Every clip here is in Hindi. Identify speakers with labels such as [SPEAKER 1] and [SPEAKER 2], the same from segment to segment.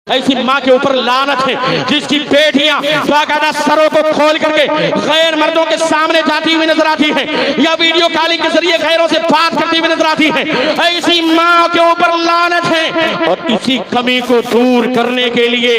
[SPEAKER 1] ऐसी माँ के ऊपर लानत है जिसकी बेटियां बाकायदा सरों को खोल करके गैर मर्दों के सामने जाती हुई नजर आती है या वीडियो कॉलिंग के जरिए गैरों से बात करती हुई नजर आती है। ऐसी माँ के ऊपर लानत है। और इसी कमी को दूर करने के लिए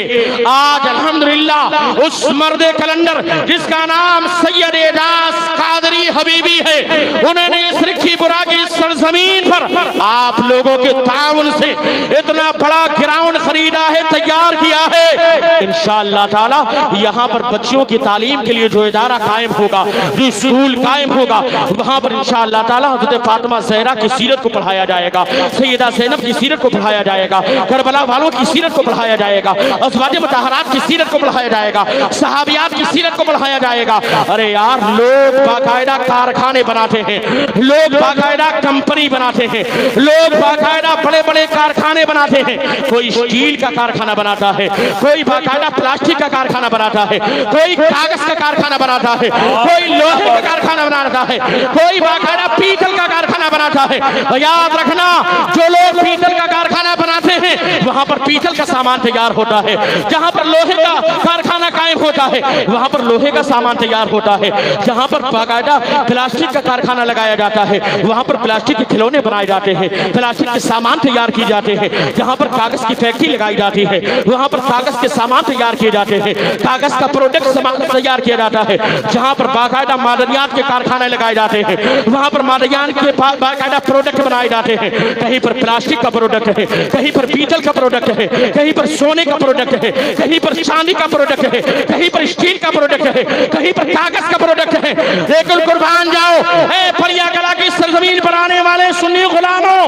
[SPEAKER 1] आज अल्हम्दुलिल्लाह उस मर्दे कलंदर जिसका नाम सैयद एजाज कादरी हबीबी है, उन्होंने इस रिखीपुरा की सरजमीन पर आप लोगों के ताउन से इतना बड़ा ग्राउंड खरीदा है, तैयार किया है। इंशाअल्लाह ताला यहाँ पर बच्चियों की तालीम के लिए जो इदारा कायम होगा, जो स्कूल कायम होगा, वहाँ पर इंशाअल्लाह ताला हज़रत फातिमा ज़हरा की सीरत को पढ़ाया जाएगा, सैयदा ज़ैनब की सीरत को पढ़ाया जाएगा, करबला वालों की सीरत को पढ़ाया जाएगा, अज़वाज मुतहहरात की सीरत को पढ़ाया जाएगा, सहाबियात की सीरत को पढ़ाया जाएगा। अरे यार, लोग बाकायदा कारखाने बनाते हैं, लोग बाकायदा कंपनी बनाते हैं, लोग बाकायदा बड़े बड़े कारखाने बनाते हैं। कोई स्टील का कारखाना बनाता है, कोई बाकायदा प्लास्टिक का कारखाना बनाता है, कोई कागज का कारखाना बनाता है, कोई लोहे का कारखाना बनाता है, कोई बाकायदा पीतल का कारखाना बनाता है। याद रखना, जो लोग पीतल का कारखाना बनाते हैं वहां पर पीतल का सामान तैयार होता है, जहां पर लोहे का कारखाना कायम होता है वहां पर लोहे का सामान तैयार होता है, जहां पर बाकायदा प्लास्टिक का कारखाना लगाया जाता है वहां पर प्लास्टिक के खिलौने बनाए जाते हैं, प्लास्टिक के सामान तैयार किए जाते हैं, जहां पर कागज की फैक्ट्री लगाई जाती है वहां पर कागज के सामान तैयार किए जाते हैं, कागज का प्रोडक्ट सामान तैयार किया जाता है, जहां पर बाकायदा मादनियात के कारखाने लगाए जाते हैं वहां पर मादनियात के बाकायदा प्रोडक्ट बनाए जाते हैं। कहीं पर प्लास्टिक का प्रोडक्ट है, कहीं पर पीतल का प्रोडक्ट है, कहीं पर सोने का प्रोडक्ट है, कहीं पर चांदी का प्रोडक्ट है, कहीं पर स्टील का प्रोडक्ट है, कहीं पर कागज का प्रोडक्ट है। लेकिन कुर्बान जाओ ए फलिया कला की सरजमीन पर आने वाले सुन्नी गुलामों,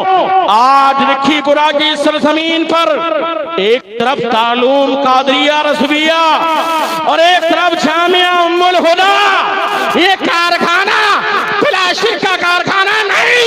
[SPEAKER 1] आज रिखीपुरा की सरजमीन पर एक तरफ तालूम कादरिया रसूलिया और एक तरफ जामिया उम्मुल हुदा, ये कारखाना प्लास्टिक का कारखाना नहीं,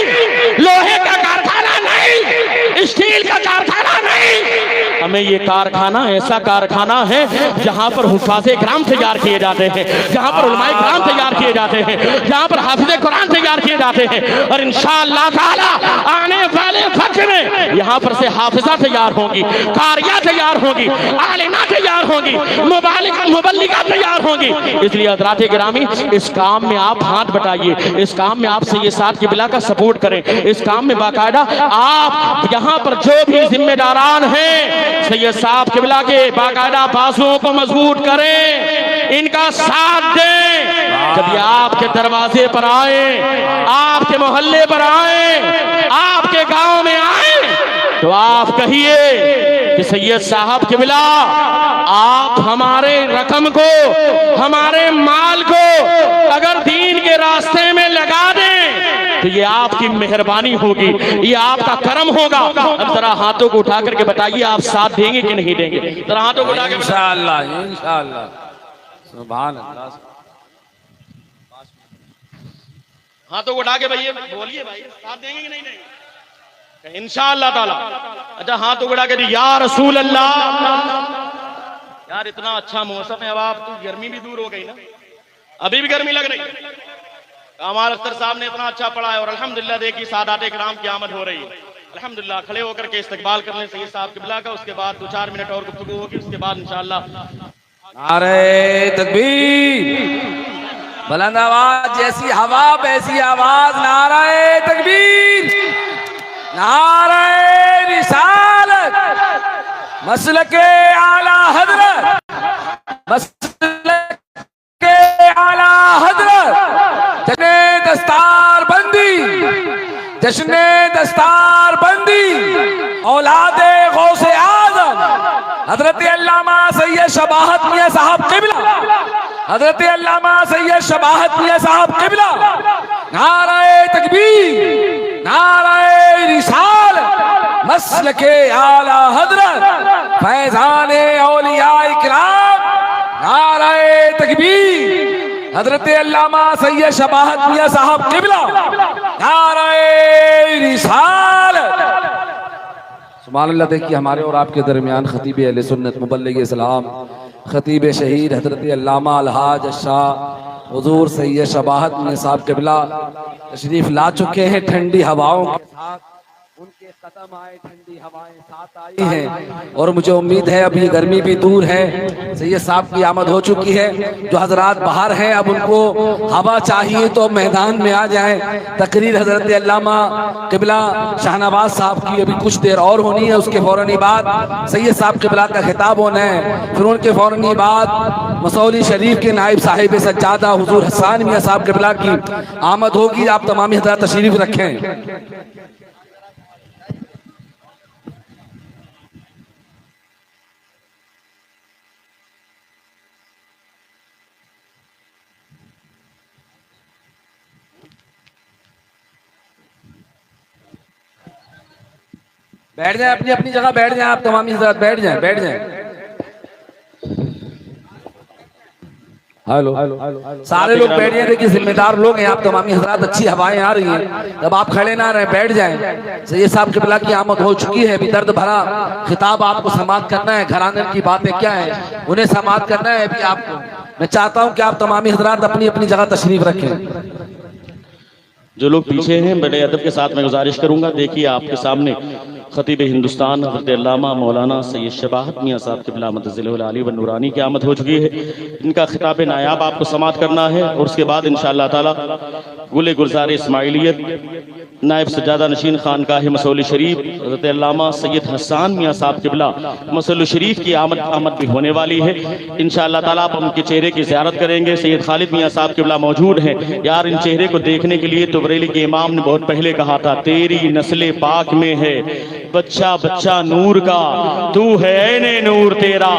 [SPEAKER 1] लोहे का कारखाना नहीं, स्टील का कारखाना नहीं। हमें ये कारखाना ऐसा कारखाना है जहां पर हुफ़ाज़े किराम तैयार किए जाते हैं, जहां पर उलमाए किराम तैयार किए जाते हैं, जहां पर हाफिज़े कुरान तैयार किए जाते हैं। और इंशाअल्लाह ताला आने वाले वक्त में यहाँ पर से हाफिज़ा तैयार होंगी, कारिया तैयार होंगी, आलिमा तैयार होंगी, मुबालिगा मुबल्लिगा तैयार होंगी। इसलिए हज़रात गिरामी, इस काम में आप हाथ बटाइए, इस काम में आप सैयद साद क़िबला का सपोर्ट करें, इस काम में बाकायदा आप यहाँ पर जो भी जिम्मेदारान हैं सैयद साहब क़िबला के बाकायदा बाजुओं को मजबूत करें, इनका साथ दें। जब ये आपके दरवाजे पर आए, आपके मोहल्ले पर आए, आपके गांव में आए, तो आप कहिए कि सैयद साहब क़िबला, आप हमारे रकम को, हमारे माल को अगर दीन के रास्ते में लगा दें तो ये आपकी मेहरबानी होगी, ये आपका करम होगा। अब जरा हाथों को उठा करके बताइए, आप साथ देंगे कि नहीं देंगे? जरा हाथों को उठा के
[SPEAKER 2] इंशाअल्लाह, इंशाअल्लाह, सुभान अल्लाह।
[SPEAKER 1] हाथों को उठा के भैया बोलिए, भाई साथ देंगे कि नहीं देंगे? इंशाअल्लाह ताला। अच्छा, हाथों को उठा के या रसूल अल्लाह। यार, इतना अच्छा मौसम है, अब आप तो गर्मी भी दूर हो गई ना, अभी भी गर्मी लग रही है। कमाल अख्तर साहब ने इतना अच्छा पढ़ा है और अल्हम्दुलिल्लाह देखिए सादाते किराम की आमद हो रही है। अल्हम्दुलिल्लाह, खड़े होकर के इस्तकबाल कर लें सैयद साहब क़िबला का, उसके बाद 2-4 मिनट और गुफ्तगू होगी, उसके बाद इंशाअल्लाह।
[SPEAKER 2] नारे तकबीर, बुलंद आवाज, जैसी हवा वैसी आवाज, नारे तकबीर, नारे रिसालत, मसलके आला हज़रत, मसलके आला हज़रत, जश्ने दस्तार बंदी, जश्ने दस्तार बंदी, औलादे गौसे आज़म हज़रत अल्लामा सैयद शबाहत मियां साहब क़िबला, हज़रत अल्लामा सैयद शबाहत मियां साहब क़िबला। नारे तकबीर, नारे रिसालत, मसलके आला हज़रत, फैज़ाने औलियाए किराम। नारे तकबीर, हज़रत अल्लामा सैयद शबाहत मियां साहब क़िबला। नारे रिसालत, सुभान अल्लाह। देखिए, हमारे और आपके दरमियान खतीब अहले सुन्नत मुबल्लिग इस्लाम, खतीब शहीद हज़रत अल्लामा अलहाज शाह हुजूर सैयद शबाहत मियां साहब क़िबला तशरीफ ला चुके हैं ठंडी हवाओं के साथ। उनके कदम आए, ठंडी हवाएं साथ आई हैं और मुझे उम्मीद है अभी गर्मी भी दूर है, सैयद साहब की आमद हो चुकी है। जो हजरात बाहर हैं अब उनको हवा चाहिए तो मैदान में आ जाएं। तकरीर हजरत अल्लामा क़िबला शाहनवाज साहब की अभी कुछ देर और होनी है, उसके फौरन ही बाद सैयद साहब क़िबला का खिताब होना है। फिर उनके फौरन ही बाद मसौली शरीफ के नायब साहिब सज्जादा हुजूर हसन मियां साहब क़िबला की आमद होगी। आप तमामी हजरात तशरीफ रखें। बैठ जाए, अपनी अपनी जगह बैठ जाए, आप तमामी हज़रात बैठ जाए, बैठ जाए। हेलो सारे लोग बैठ जाए, देखिए जिम्मेदार लोग हैं आप तमामी हज़रात। अच्छी हवाएं आ रही हैं, जब आप खड़े ना रहे बैठ जाएं। सैयद साहब क़िबला की आमद हो चुकी है, अभी दर्द भरा खिताब आपको समाअत करना है। घराने की बातें क्या है उन्हें समाअत करना है अभी आपको। मैं चाहता हूँ कि आप तमामी हज़रात अपनी अपनी जगह तशरीफ रखें।
[SPEAKER 1] जो लोग पीछे हैं बड़े अदब के साथ मैं गुजारिश करूंगा, देखिए आपके सामने खतीब हिंदुस्तान हज़रत अल्लामा मौलाना सैयद शबाहत मियां साहब क़िबला मदज़िलहुल आली व नूरानी की आमद हो चुकी है। इनका खिताब नायाब आपको समाअत करना है और उसके बाद इंशाअल्लाह ताला गुले गुलज़ार इस्माइलियत नायब सज्जादा नशीन खानकाह मसौली शरीफ हज़रत अल्लामा सैयद हसन मियां साहब क़िबला मसौली शरीफ की आमद भी होने वाली है इंशाअल्लाह ताला। आप उनके चेहरे की ज़ियारत करेंगे। सैयद खालिद मियां साहब क़िबला मौजूद हैं। यार इन चेहरे को देखने के लिए तो बरेली के इमाम ने बहुत पहले कहा था, तेरी नस्ले पाक में है बच्चा बच्चा नूर का, तू है ऐने नूर तेरा,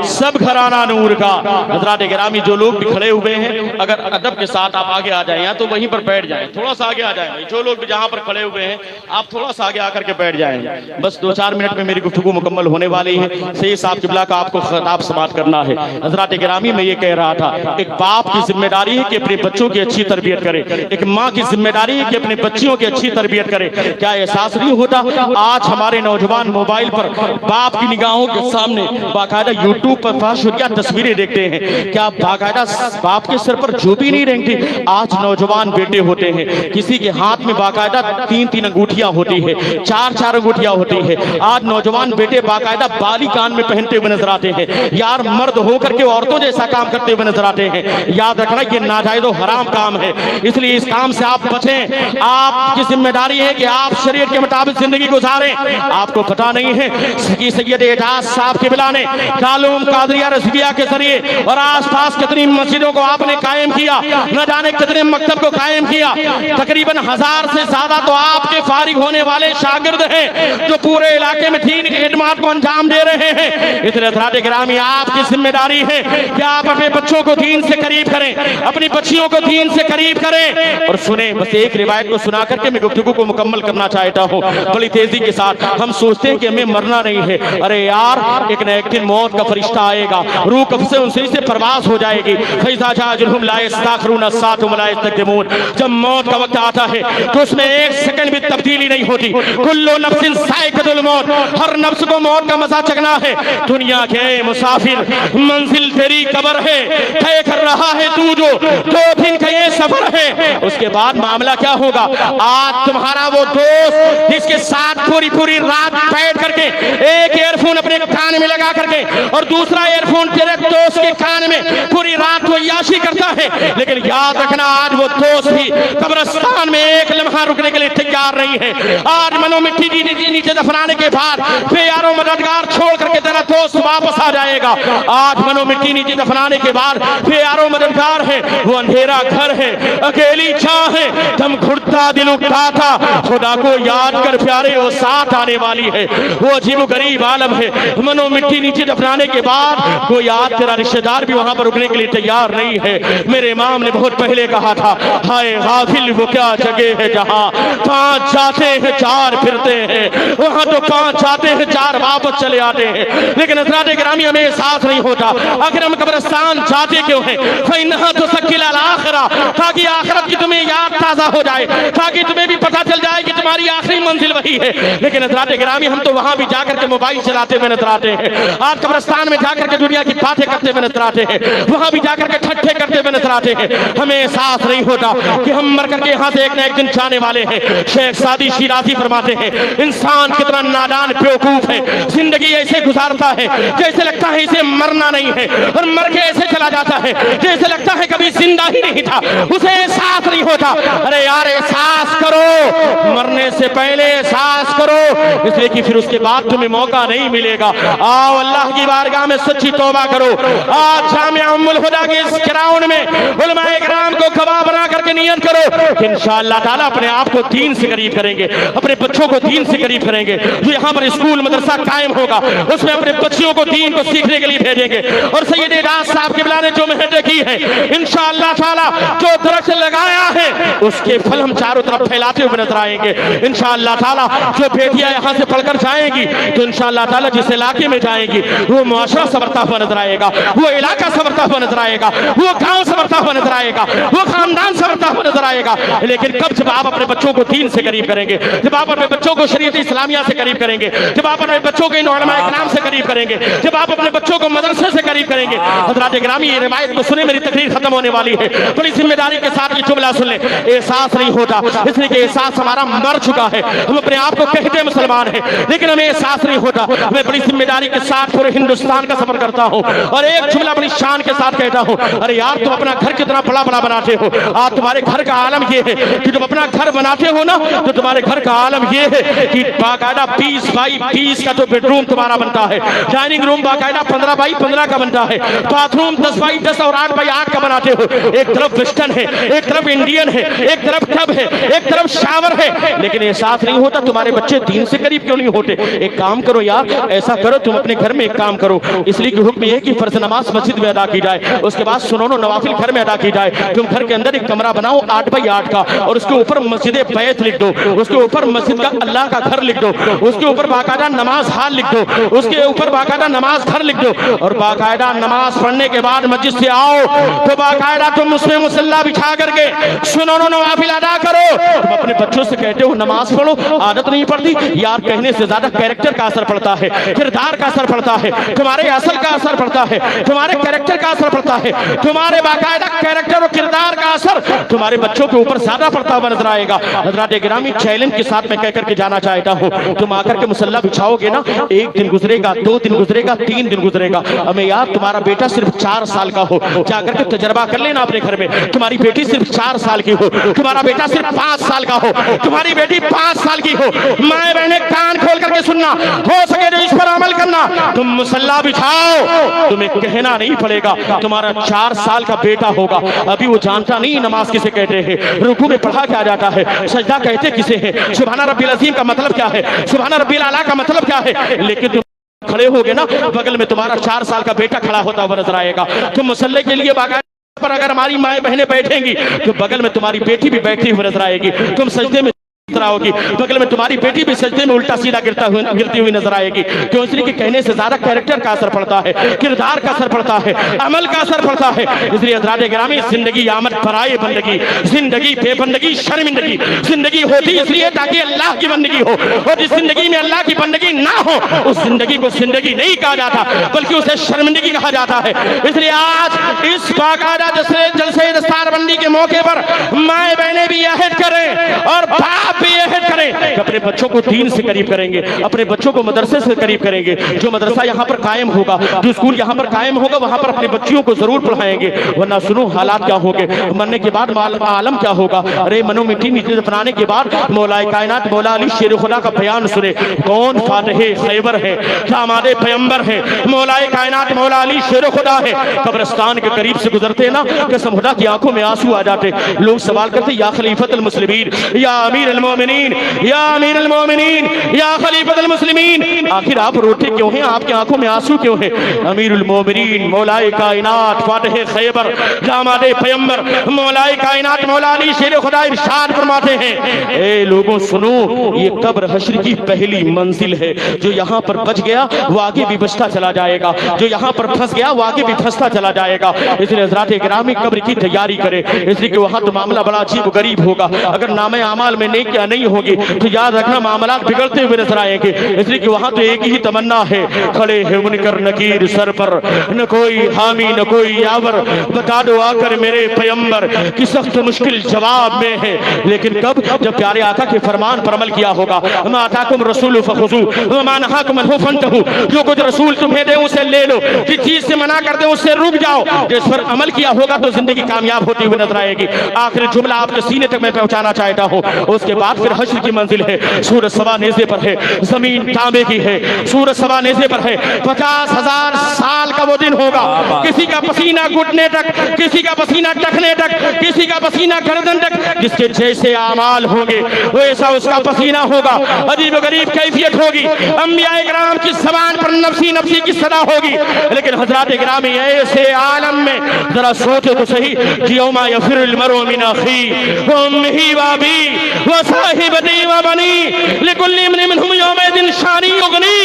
[SPEAKER 1] सब घराना नूर का। हज़रात गिरामी जो लोग भी खड़े हुए हैं अगर अदब के साथ आप आगे आ जाएं या तो वहीं पर बैठ जाएं, थोड़ा सा आगे आ जाएं। जो लोग भी जहां पर खड़े हुए हैं आप थोड़ा सा आगे आकर के बैठ जाएं। बस 2-4 मिनट में मेरी गुफ्तगू मुकम्मल होने वाली है। सैयद साहब क़िबला का आपको खिताब समाअत करना है। हज़रात गिरामी मैं ये कह रहा था, एक बाप की जिम्मेदारी है कि अपने बच्चों की अच्छी तरबियत करे, एक माँ की जिम्मेदारी है कि अपने बच्चियों की अच्छी तरबियत करे। क्या एहसास नहीं होता आज हमारे नौजवान मोबाइल पर बाप की निगाहों के सामने बाकायदा यूट्यूब पर फाशुरिया तस्वीरें देखते हैं, क्या बाकायदा बाप के सर पर जो भी नहीं रेंगती। आज नौजवान बेटे होते हैं, किसी के हाथ में बाकायदा 3-3 अंगूठियां होती है, 4-4 अंगूठियां होती है। आज नौजवान बेटे बाकायदा बाली कान में पहनते हुए नजर आते हैं। यार मर्द होकर के औरतों जैसा काम करते हुए नजर आते हैं। याद रखना ये नाजायज और हराम काम है, इसलिए इस काम से आप बचें। आपकी जिम्मेदारी है कि आप शरीयत के मुताबिक जिंदगी गुजारें। आपको पता नहीं है कि सैयद एजाज साहब क़िबला ने दारुल कादरिया रज़विया के जरिए और आसपास कितनी मस्जिदों को आपने कायम किया, न जाने कितने मकतब को कायम किया। तकरीबन 1000 से ज्यादा तो आपके फारिग होने वाले शागिर्द हैं जो पूरे इलाके में दीन की खिदमत को अंजाम दे रहे हैं। इसलिए हज़रात गिरामी आपकी जिम्मेदारी है कि आप अपने बच्चों को दीन से करीब करें, अपनी बच्चियों को दीन से करीब करें। और सुने, बस एक रिवायत को सुना करके मैं गुफ्तगू को मुकम्मल करना चाहता हूँ बड़ी तेजी के साथ। हम सोचते हैं कि हमें मरना नहीं है, अरे यार एक न एक दिन मौत का फरिश्ता आएगा, रूह कब्ज़ से उनसे से परवास हो जाएगी। फैज़ा जाजुलहुम ला यस्तखिरून सातुम ला यस्तक़दिमून। जब मौत का वक्त आता है तो उसमें एक सेकंड भी तब्दीली नहीं होती। कुल्लु नफ्सिन ज़ाइक़तुल मौत, हर नफ्स को मौत का मजा चखना है। दुनिया के मुसाफिर मंजिल तेरी कब्र है, तय कर रहा है तू जो 2 दिन का ये सफर है। उसके बाद मामला क्या होगा? आज तुम्हारा वो दोस्त जिसके साथ पूरी पूरी रात बैठ करके एक ईयरफोन अपने कान में लगा करके और दूसरा ईयरफोन तेरे दोस्त के कान में पूरी रात वो याशी करता है, लेकिन याद रखना आज वो दोस्त भी कब्रिस्तान में एक लम्हा रुकने के लिए तैयार नहीं है। आज मनो मिट्टी नीचे दफनाने के बाद बेयारो मददगार छोड़ करके तेरा दोस्त वापस आ जाएगा। आज मनो मिट्टी नीचे दफनाने के बाद बेयारो मददगार है, वो अंधेरा घर है, अकेली छां है, दम घुटता दिल उठता था, खुदा को याद कर प्यारे वो साथ आने वाली है। वो अजीब गरीब आलम है, मनो मिट्टी नीचे दफनाने के बाद कोई आज तेरा रिश्तेदार भी वहां पर रुकने के लिए तैयार नहीं है। मेरे इमाम ने बहुत पहले कहा था, हाय गाफिल वो क्या जगह है जहां 5 जाते हैं 4 फिरते हैं, वहां तो 5 जाते हैं 4 वापस चले आते हैं। लेकिन हज़रात गिरामी हमें एहसास नहीं होता अगर हम कब्रिस्तान जाते क्यों हैं। फइन्नहा तुसक्किल अल आखिरा, ताकि आखिरत की तुम्हें याद ताज़ा हो जाए, ताकि तुम्हें भी पता चल जाए कि तुम्हारी आखिरी मंजिल वही है। लेकिन हज़रात गिरामी हम तो वहां भी जाकर के मोबाइल चलाते हुए नजर आते हैं, आज कब्रिस्तान में जाकर के दुनिया की बातें करते हुए नजर आते हैं, वहां भी जाकर के ठट्ठे करते हुए नजर आते हैं। हमें एहसास नहीं होता कि हम मर करके यहाँ से एक न एक दिन जाने वाले हैं। शेख सादी शिराजी फरमाते हैं, इंसान कितना नादान बेवकूफ है, जिंदगी ऐसे गुजारता है जैसे लगता है इसे मरना नहीं है, और मर के ऐसे चला जाता है जैसे लगता है कभी जिंदा ही नहीं था, उसे एहसास नहीं होता। अरे यार एहसास करो, मरने से पहले एहसास करो, इसलिए कि फिर उसके बाद तुम्हें मौका नहीं मिलेगा। आओ अल्लाह की बारगाह में सच्ची तौबा करो। आज जामिया उम्मुल हुदा के इस ग्राउंड में उलमाए किराम को गवाह बना करके नियत करो कि इंशाअल्लाह ताला अपने आप को दीन से करीब करेंगे, अपने बच्चों को दीन से करीब करेंगे। जो यहाँ पर स्कूल मदरसा कायम होगा उसमें अपने बच्चियों को दीन को सीखने के लिए भेजेंगे। और सैयद राज साहब किबला ने जो मेहनत की है इंशाअल्लाह ताला, जो दरख्त लगाया है उसके फल हम चारों तरफ फैलाते हुए नजर आएंगे इंशाअल्लाह ताला। जो बेटियां यहाँ से पढ़कर जाएंगी तो इंशाअल्लाह ताला जिस इलाके में जाएंगी वो मुआशरा संवरता हुआ नजर आएगा, वो इलाका संवरता हुआ नजर आएगा, वो गांव संवरता हुआ नजर आएगा, वो खानदान संवरता हुआ नजर आएगा। लेकिन कब? जब आप अपने बच्चों को दीन से करीब करेंगे, जब आप अपने बच्चों को शरीयत इस्लामिया से करीब करेंगे, जब आप अपने बच्चों को इन उलमाए किराम से करीब करेंगे, जब आप अपने बच्चों को मदरसे से करीब करेंगे। हज़रात गिरामी ये रिवायत को सुने, मेरी तकरीर खत्म होने वाली है, बड़ी जिम्मेदारी के साथ ये जुमला सुन ले। एहसास नहीं होता इसलिए कि एहसास हमारा मर चुका है। हम अपने आप को कहते मुसलमान हैं लेकिन हमें एहसास नहीं होता। मैं बड़ी जिम्मेदारी के साथ पूरे हिंदुस्तान का सफर करता हूँ और एक जुमला बड़ी शान के साथ कहता हूँ, अरे यार तुम अपना घर कितना बड़ा बड़ा बनाते हो। आज तुम्हारे घर का आलम ये है कि तुम अपना घर बनाते हो ना, तो तुम्हारे घर का आलम ये है कि बाकायदा 20 बाई 20 का जो बेडरूम तुम्हारा बनता है, डाइनिंग रूम बाकायदा 15 बाई 15 का बनता है, बाथरूम 10 बाई 10 और 8 बाई 8 का बनाते हो। एक तरफ वेस्टर्न है, एक तरफ इंडियन है, एक तरफ टब है, एक तरफ शावर है, लेकिन एहसास नहीं होता। तुम्हारे बच्चे दीन से करीब क्यों नहीं होते? एक काम करो यार, ऐसा करो तुम अपने घर में एक काम करो, इसलिए कि हुक्म ये कि फर्ज नमाज मस्जिद में अदा की जाए, उसके बाद सुनो नवाफिल घर में अदा की जाए। तुम घर के अंदर एक कमरा बनाओ 8 बाई 8 का और उसके ऊपर मस्जिद बैत लिख दो, उसके ऊपर मस्जिद का अल्लाह का घर लिख दो, उसके ऊपर बाकायदा नमाज हाल लिख दो, उसके ऊपर बाकायदा नमाज घर लिख दो, और बाकायदा नमाज पढ़ने के बाद मस्जिद से आओ तो बाकायदा तुम उसमें मुसल्ला बिछा करके सुनो नवाफिल अदा करो। तुम अपने बच्चों से कहते हो नमाज पढ़ो, आदत नहीं पड़ती यार। कहने से ज्यादा कैरेक्टर का असर पड़ता है, किरदार का असर पड़ता है, तुम्हारे असल का असर पड़ता है, तुम्हारे कैरेक्टर का असर पड़ता है, तुम्हारे बाकायदा कैरेक्टर और किरदार का असर तुम्हारे बच्चों के ऊपर ज्यादा पड़ता हुआ नजर आएगा। हज़रात गिरामी चैलेंज के साथ मैं कहकर के जाना चाहता हूँ, तुम आकर के मुसल्ला बिछाओगे ना, एक दिन गुजरेगा, 2 दिन गुजरेगा, 3 दिन गुजरेगा, हमें यार तुम्हारा बेटा सिर्फ 4 साल का हो, जाकर के तजर्बा कर लेना अपने घर में। तुम्हारी बेटी सिर्फ 4 साल की हो, तुम्हारा बेटा सिर्फ 5 साल का हो, तुम्हारी बेटी 5 साल की हो, माए बहने कान खोल करके सुनना, हो सके तो इस पर अमल करना। तुम मुसल्ला बिछाओ, तुम्हें कहना नहीं पड़ेगा। तुम्हारा 4 साल का बेटा होगा, अभी वो जानता नहीं नमाज किसे कहते हैं, रुकू में पढ़ा क्या जाता है, सजदा कहते किसे है, सुभान रब्बिल अज़ीम का मतलब क्या है, सुभान रब्बिल आला का मतलब क्या है। लेकिन तुम खड़े होगे ना, बगल में तुम्हारा 4 साल का बेटा खड़ा होता हुआ नजर आएगा। तुम मुसल्ले के लिए बाकायदा पर अगर हमारी माएं बहनें बैठेंगी तो बगल में तुम्हारी बेटी भी बैठी हुई नजर आएगी। तुम सजदे में होगी, बगल में तुम्हारी बेटी भी सजदे में उल्टा सीधा गिरती हुई नजर आएगी। क्यों? इसलिए कि कहने से ज्यादा कैरेक्टर का असर पड़ता है, किरदार का असर पड़ता है, अमल का असर पड़ता है। इसलिए हज़रात गिरामी जिंदगी आमद फराए बंदगी, जिंदगी बेबंदगी शर्मिंदगी, जिंदगी होती इसलिए ताकि अल्लाह की बंदगी हो, और जिस जिंदगी में अल्लाह की बंदगी ना हो उस जिंदगी को जिंदगी नहीं कहा जाता बल्कि उसे शर्मिंदगी कहा जाता है। इसलिए आज इस बाकायदा जलसे दस्तारबंदी के मौके पर माए बहनें भी अहद करें और बाप भी अहद करें कि अपने बच्चों को दीन से करीब करेंगे, अपने बच्चों को मदरसे से करीब करेंगे। जो मदरसा यहाँ पर कायम होगा, जो स्कूल यहाँ पर कायम होगा, वहाँ पर अपने बच्चियों को जरूर पढ़ाएंगे, वरना सुनो हालात क्या होंगे, मरने के बाद आलम क्या होगा। अरे मनो मिट्टी नीचे दफनाने के बाद मौलाए कायनात मौला अली शेर खुदा का बयान सुने, कौन फातिहे खैबर है, दामादे पैगंबर है, मौलाए कायनात मौला अली शेर खुदा है। कब्रिस्तान के करीब से गुजरते ना, कसम खुदा की आंखों में आंसू आ जाते। लोग सवाल करते या खलीफतुल मुस्लिमीन, या अमीर अल मोमिनीन, या अमीर अल मोमिनीन, या खलीफतुल मुस्लिमीन, आखिर आप रोते क्यों हैं, आपकी आंखों में आंसू क्यों है। अमीरुल मोमिनीन मौलाए कायनात फातिहे खैबर दामादे पैगंबर मौलाए कायनात मौला अली शेर खुदा इरशाद फरमाते हैं, ए लोगों सुनो, ये कब्र हश्र की पहली मंजिल है। जो यहाँ पर बच गया वो आगे भी बचता चला जाएगा, जो यहाँ पर फंस गया वो आगे भी फंसता चला जाएगा। इसलिए हज़रात गिरामी कब्र की तैयारी करे, इसलिए कि वहाँ तो मामला बड़ा अजीब गरीब होगा। अगर नामे आमाल में नेक क्या नहीं होगी, तो याद रखना मामला बिगड़ते हुए नजर आएंगे। इसलिए कि वहां तो एक ही तमन्ना है, खड़े हैं मुनकर नकीर सर पर, न कोई हामी न कोई यावर, बता दो आकर मेरे पैगंबर कि सख्त मुश्किल जवाब में है। लेकिन कब? जब प्यारे आका के फरमान पर अमल किया होगा। मा अताकुम रसूल फखुजू व मा नहाकुम अन्हु फंतहू, जो कुछ रसूल तुम्हें दे उसे ले लो, जिस चीज से मना कर दे उससे रुक जाओ। जिस पर अमल किया होगा तो जिंदगी कामयाब होती हुई नजर आएगी। आखिरी जुमला आपके सीने तक मैं पहुंचाना चाहता हूँ। उसके बाद फिर हश्र की मंजिल है, सूरज सवा नेज़े पर है, जमीन तांबे की है, सूरज सवा नेज़े पर है। 50,000 साल का वो दिन होगा, किसी का पसीना घुटने तक, किसी का पसीना टखने तक, किसी का पसीना गर्दन तक। जिसके जैसे आमाल होंगे वैसा उसका पसीना होगा। अजीब गरीब कैफियत होगी। अंबिया इकराम की ज़बान पर नफ्सी नफ्सी की सदा होगी। लेकिन हज़रात इकराम ऐसे आलम में जरा सोचो तो सही, यौमा यफ़िरुल मरउ मिन अख़ीही व उम्मिही व अबीही व साहिबतिही व बनीही लिकुल्लि इम्रिइन मिनहुम यौमइज़िन शानी युग़नी।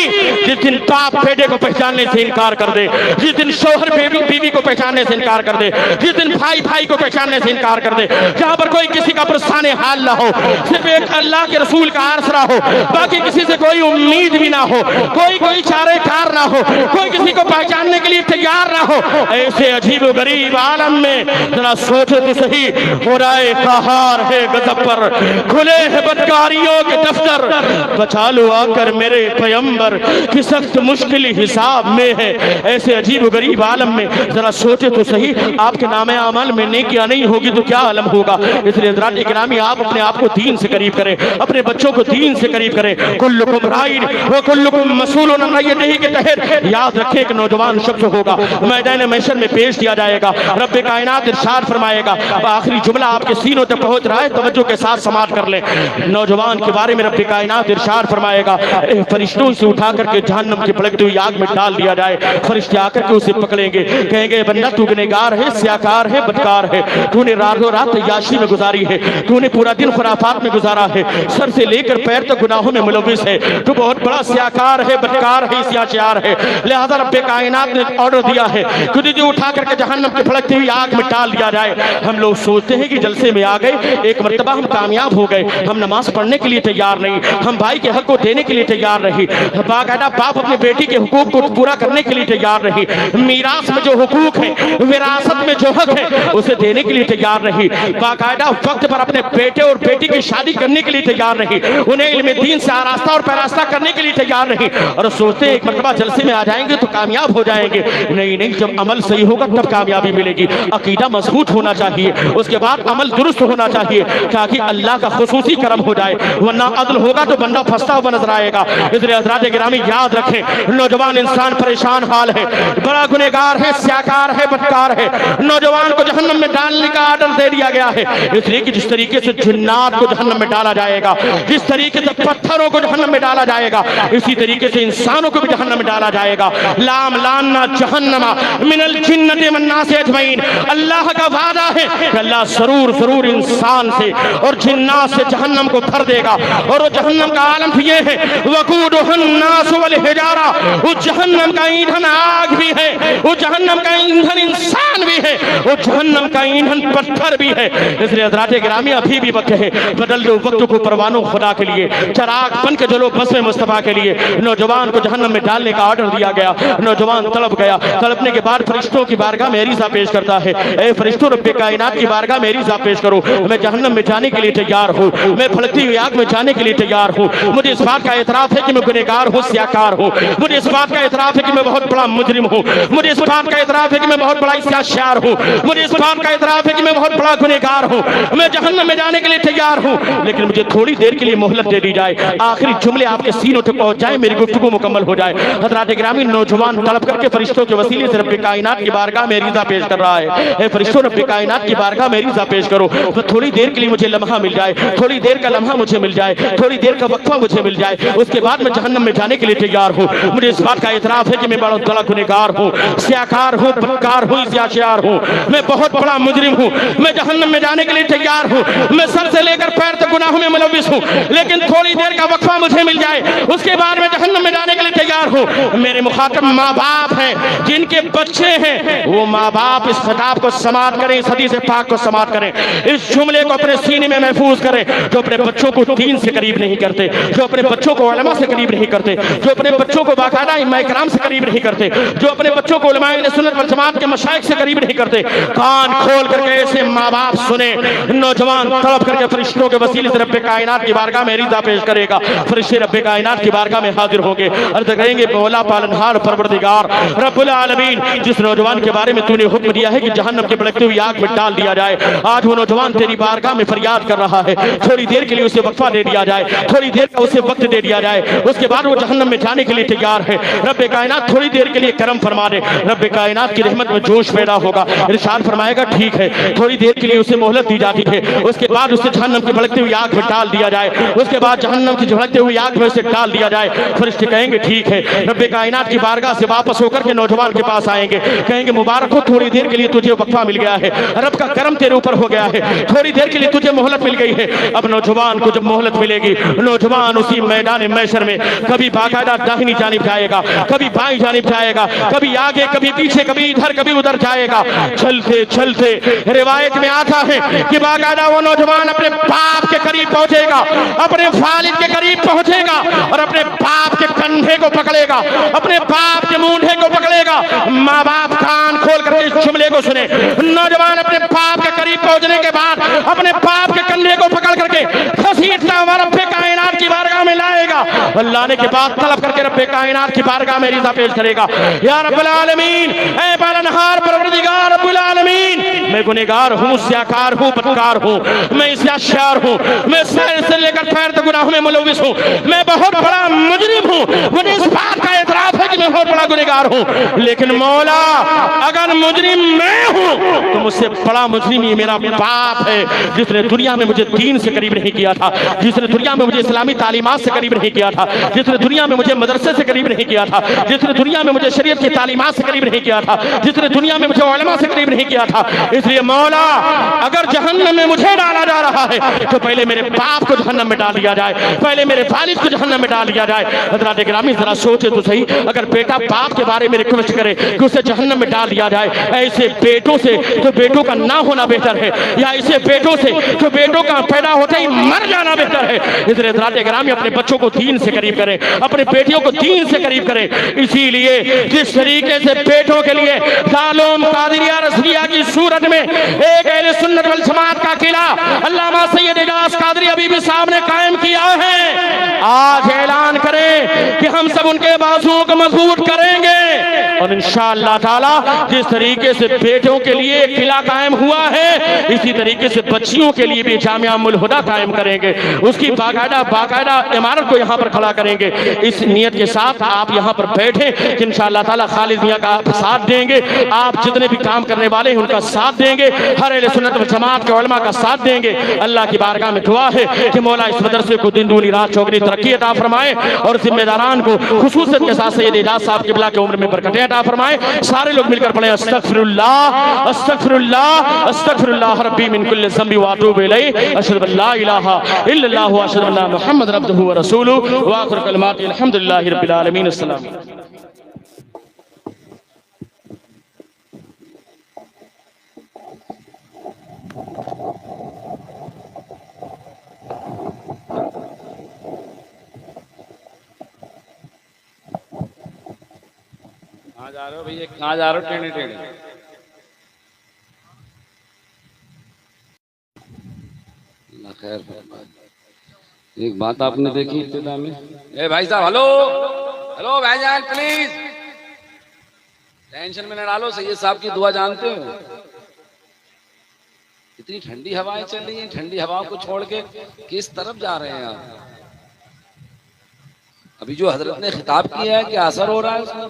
[SPEAKER 1] जिस दिन बाप बेटे को पहचानने से इनकार कर दे, जिस दिन शौहर बीवी को पहचानने से इनकार कर दे, जिस दिन भाई भाई को पहचानने से इनकार कर दे, जहां पर कोई किसी का परेशान हाल ना हो, सिर्फ एक अल्लाह के रसूल का आसरा हो, बाकी किसी से कोई उम्मीद भी ना हो, कोई चारे कार ना हो, कोई किसी को पहचानने के लिए तैयार ना हो। ऐसे अजीब गरीब आलम में जरा सोचो तो सही, खुदाए कहार है गजब पर, खुले हैं बदकारियों के दफ्तर, बचा लो आकर मेरे पैगंबर कि सख्त मुश्किल हिसाब में है। ऐसे अजीब गरीब आलम में जरा सोचे तो सही, आपके नामे अमल में नेकियां नहीं होगी तो क्या आलम होगा। इसलिए हज़रात इकरामी आप अपने आप को दीन से करीब करें, अपने बच्चों को दीन से करीब करें। कुल्लुकुम राइन व कुल्लुकुम मसूलुन अन रइयतिही के तहत याद रखें एक नौजवान शख्स होगा, मैदान महशर में पेश किया जाएगा। रब्बे कायनात इरशाद फरमाएगा, आखिरी जुमला आपके सीनों तक पहुंच रहा है, तवज्जो के साथ समाप्त कर लें। नौजवान के बारे में रब्बे कायनात इरशाद फरमाएगा, फरिश्तों से उठा करके जहन्नम की भड़कती हुई आग में डाल दिया जाए। फरिश्ते आकर के उसे पकड़ेंगे, कहेंगे बंदा तू गुनहगार है, स्याकार है, बदकार है, तूने रातों रात याशी में गुजारी है, तूने पूरा दिन खुराफात में गुजारा है, सर से लेकर पैर तक गुनाहों में मुलविस है, तू बहुत बड़ा स्याकार है, बदकार है, स्याचार है। लिहाजा रब्बे कायनात ने ऑर्डर दिया है कि तुझे उठा करके जहन्नम की भड़कती हुई आग में डाल दिया जाए। हम लोग सोचते हैं कि जलसे में आ गए, एक मर्तबा हम कामयाब हो गए, हम नमाज पढ़ने के लिए तैयार नहीं, हम भाई के हक को देने के लिए तैयार नहीं, बाकायदा बाप अपने बेटी के हुकूक को पूरा करने के लिए तैयार नहीं, मीरास में जो हुकूक है, विरासत में जो हक है उसे देने के लिए तैयार नहीं, बाकायदा वक्त पर अपने बेटे और बेटी की शादी करने के लिए तैयार नहीं, उन्हें इल्मे दीन से आरास्ता और पैरास्ता करने के लिए तैयार नहीं। और सोचते हैं एक मर्तबा जलसे में आ जाएंगे तो कामयाब हो जाएंगे। नहीं नहीं, जब अमल सही होगा तब कामयाबी मिलेगी। अकीदा मजबूत होना चाहिए, उसके बाद अमल दुरुस्त होना चाहिए ताकि अल्लाह का खुसूसी करम हो जाए, वरना अदल होगा तो बंदा फंसता हुआ नजर आएगा। इसलिए हज़रात गिरामी याद रखें, नौजवान इंसान परेशान हाल है, बड़ा गुनहगार है, स्याकार है, बदकार है। नौजवान को जहन्नम में डालने का आर्डर दे दिया गया है, इसलिए कि जिस तरीके से जिन्नात को जहन्नम में डाला जाएगा, जिस तरीके से पत्थरों को जहन्नम में डाला जाएगा, इसी तरीके से इंसानों को भी जहन्नम में डाला जाएगा। लाम लाना जहन्नमा मिनल जिन्नति वन नास अजमईन। अल्लाह का वादा है कि अल्लाह जरूर इंसान से और जिन्नात से जहन्नम को भर देगा। और वो जहन्नम का आलम ये है, वकूदुहुन नास वल हिजारा, वो जहन्नम का ईंधन आग भी है, वो जहन्नम का ईंधन इंसान भी है, वो जहन्नम का ईंधन पत्थर भी है। इसलिए हज़रात गिरामी अभी भी वक्त है, बदल दो वक्त को परवानों खुदा के लिए, चराग बन के चलो बस में मुस्तफा के लिए। नौजवान को जहन्नम में डालने का ऑर्डर दिया गया, नौजवान तड़प गया। तड़पने के बाद फरिश्तों की बारगाह में एरिज़ा पेश करता है, ए फरिश्तों रब्बे कायनात की बारगाह में एरिज़ा पेश करो, मैं जहन्नम में जाने के लिए तैयार हूँ, मैं भड़कती हुई आग में जाने के लिए तैयार हूँ। मुझे इस बात का एतराफ़ है कि मैं गुनहगार हूँ, स्याकार हूँ, मुझे इस बात का एतराफ़ है कि मैं बहुत बड़ा मुजरिम हूँ, मुझे इस बात का एतराफ़ है कि मैं बहुत बड़ा स्याचार हूँ, मुझे इस बात का एतराफ़ है कि मैं बहुत बड़ा गुनहगार हूँ, मैं जहन्नम में जाने के लिए तैयार हूँ, लेकिन मुझे थोड़ी देर के लिए मोहलत दे दी जाए, आखिरी जुमले आपके सीनों तक पहुंच जाए, मेरी गुफ्तगू मुकम्मल हो जाए। हज़रात गिरामी नौजवान तलब करके फरिश्तों के वसीले से रब्बे कायनात की बारगाह में एरिज़ा पेश कर रहा है, ए फरिश्तों रब्बे कायनात की बारगाह में एरिज़ा पेश करो, तो थोड़ी देर के लिए मुझे लम्हा मिल जाए, थोड़ी देर का लम्हा मुझे मिल जाए, थोड़ी देर का वक्फा मुझे मिल जाए, उसके बाद मैं जहन्नम में जाने के लिए तैयार हूँ। मुझे इस बात का एतराफ़ है कि मैं बड़ा गुनहगार हूँ, स्याकार हूँ, बदकार हूँ, स्याचार हूँ, मैं बहुत बड़ा मुजरिम हूँ, मैं जहन्नम में जाने के लिए तैयार हूँ, मैं सर से लेकर पैर तक गुनाहों में मुलविस हूँ, लेकिन थोड़ी देर का वक्फा मुझे मिल जाए उसके बाद मैं जहन्नम में जाने के लिए तैयार हूँ। मेरे मुखातब माँ बाप हैं, जिनके बच्चे हैं, वो माँ बाप इस खिताब को समाअत करें, इस हदीस पाक को समाअत करें, इस जुमले को अपने सीने में महफूज करें। जो अपने बच्चों को दीन से करीब नहीं करते, जो अपने बच्चों को उलमा से करीब नहीं करते, जो अपने बच्चों को बाकायदा इमाम किराम से करीब नहीं करते, जो अपने बच्चों को उलमा अहले सुन्नत वल जमात के मशाइख से करीब नहीं करते, कान खोल करके ऐसे माँ बाप सुने। नौजवान तड़प करके फरिश्तों के वसीले से रब्बे कायनात की बारगाह में रिदा पेश करेगा। फरिश्ते रब्बे कायनात की बारगाह में हाजिर होंगे, अर्ज करेंगे मौला पालनहार परवरदिगार रब्बुल आलमीन, जिस नौजवान के बारे में तूने हुक्म दिया है कि जहन्नम के भड़कती हुई आग में डाल दिया जाए, आज वो नौजवान तेरी बारगाह में फरियाद कर रहा है, थोड़ी देर के लिए उसे वक्फा दे दिया जाए, थोड़ी देर का उसे वक्त दे दिया जाए, उसके बाद वो जहन्नम में जाने के लिए तैयार है। रब्बे कायनात थोड़ी देर के लिए करम फरमा दे, रब्बे कायनात की रहमत में जोश पैदा होगा। इरशाद फरमाएगा ठीक है, थोड़ी देर के लिए उसे मोहलत दी जाती है, उसके बाद उसे जहन्नम की भड़कती हुई आग में डाल दिया जाए, उसके बाद जहन्नम की भड़कती हुई आग में उसे डाल दिया जाए। फरिश्ते कहेंगे ठीक है। रब्बे कायनात की बारगाह से वापस होकर के नौजवान के पास आएंगे, कहेंगे मुबारक हो, थोड़ी देर के लिए तुझे वक्फा मिल गया है, रब का करम तेरे ऊपर हो गया है, थोड़ी देर के लिए तुझे मोहलत मिल गई है। अब नौजवान को जब मोहलत मिलेगी, नौजवान उसी मैदान महशर में कभी बाकायदा दाहिनी जानिब जाएगा, कभी बाईं जानिब जाएगा, कभी आगे कभी पीछे, कभी इधर कभी उधर जाएगा। चलते चलते रिवायत में आता है कि बाकायदा वो नौजवान अपने बाप के करीब पहुंचेगा, अपने वालिद के करीब पहुंचेगा और अपने बाप के कंधे को पकड़ेगा, अपने बाप के मूंढे को पकड़ेगा। माँ बाप कान खोल कर इस जुमले को सुने। नौजवान अपने बाप के करीब पहुंचने के बाद अपने बाप के कंधे को पकड़ करके घसीटता हुआ रब्बे कायनात की बारगाह में लाएगा। लाने के बाद तलब करके रब्बे कायनात की बारगाह में रिज़ा पेश करेगा, या रब्बुल आलमीन, ऐ पालनहार परवरदिगार रब्बुल आलमीन, मैं गुनहगार हूँ, स्याकार हूँ, बदकार हूँ, मैं इस्याशार हूँ, मैं सर से लेकर पैर तक गुनाहों में मुलविस हूँ, मैं बहुत बड़ा मुजरिम हूँ। मुझे इस बात का एतराफ है कि मैं बहुत बड़ा गुनहगार हूँ, लेकिन मौला अगर मुजरिम मैं हूँ तो मुझसे बड़ा मुजरिम ये मेरा बाप है, जिसने दुनिया में मुझे दीन से करीब नहीं किया था, जिसने दुनिया में मुझे इस्लामी तालीमात से करीब नहीं किया था, जिसने दुनिया में मुझे मदरसे से करीब नहीं किया था, जिसने दुनिया में मुझे शरीयत की तालीमात से करीब नहीं किया था, जिसने दुनिया में मुझे उलमा से करीब नहीं किया था। इसलिए मौला अगर जहन्नम में मुझे डाला जा रहा है तो पहले मेरे बाप को जहन्नम में डाल दिया जाए, पहले मेरे वालिद को जहन्नम में डाल दिया जाए। हज़रात गिरामी जरा सोचे तो सही, अगर बेटा बाप के बारे में रिक्वेस्ट करे कि उसे जहन्नम में डाल दिया जाए, ऐसे बेटों से तो बेटों का ना होना बेहतर है, या ऐसे बेटों से तो बेटों का पैदा होते ही मर जाना बेहतर है। इसलिए हज़रात गिरामी अपने बच्चों को दीन से करीब करें, अपने बेटियों को दीन से करीब करें। इसीलिए जिस तरीके से बेटों के लिए दारूल कादिरिया रज़विया की सूरत में एक अहले सुन्नत वल जमात का किला अल्लामा सैयद इजाज़ कादरी अबीबी साहब ने कायम किया है, आज ऐलान करें कि हम सब उनके बाजुओं को मजबूत करेंगे और इंशाअल्लाह ताला जिस तरीके से बेटों के लिए किला कायम हुआ है, इसी तरीके से बच्चियों के लिए भी जामिया उम्मुल हुदा कायम करेंगे, उसकी बाकायदा इमारत को यहाँ पर खड़ा करेंगे। इस नियत के साथ आप यहाँ पर बैठे कि इंशाअल्लाह ताला खालिद मियां का आप साथ देंगे, आप जितने भी काम करने वाले हैं उनका साथ देंगे, हर अहले सुन्नत वल जमात के उलमा का साथ देंगे। अल्लाह की बारगाह में दुआ है कि मौला इस मदरसे को दिन दूनी रात चौगनी तरक्की अता फरमाए और जिम्मेदारान को खुसूसियत के साथ सैयद इजाज़ साहब क़िबला के उम्र में बरकतें अता फरमाए। सारे लोग मिलकर पढ़े अस्तगफिरुल्लाह अस्तगफिरुल्लाह अस्तगफिरुल्लाह रब्बी मिन कुल्लि ज़ंबि व अतूबु इलैहि अशहदु अल्ला इलाहा इल्लल्लाह व अशहदु अन्ना मुहम्मदन अब्दुहु व रसूलुहु व आखिरु कलिमाति अल्हम्दुलिल्लाहि रब्बिल आलमीन। अस्सलाम।
[SPEAKER 3] कहाँ जा रहे हो भैया, कहाँ जा रहे हो टेढ़े टेढ़े? खैर एक बात आपने देखी इब्तिदा में, ए भाई साहब, हेलो हेलो भाईजान प्लीज, टेंशन में न डालो, सैयद साहब की दुआ जानते हो। इतनी ठंडी हवाएं चल रही हैं, ठंडी हवाओं को छोड़ के किस तरफ जा रहे हैं आप? अभी जो हजरत ने खिताब किया है क्या असर हो रहा है उसमें?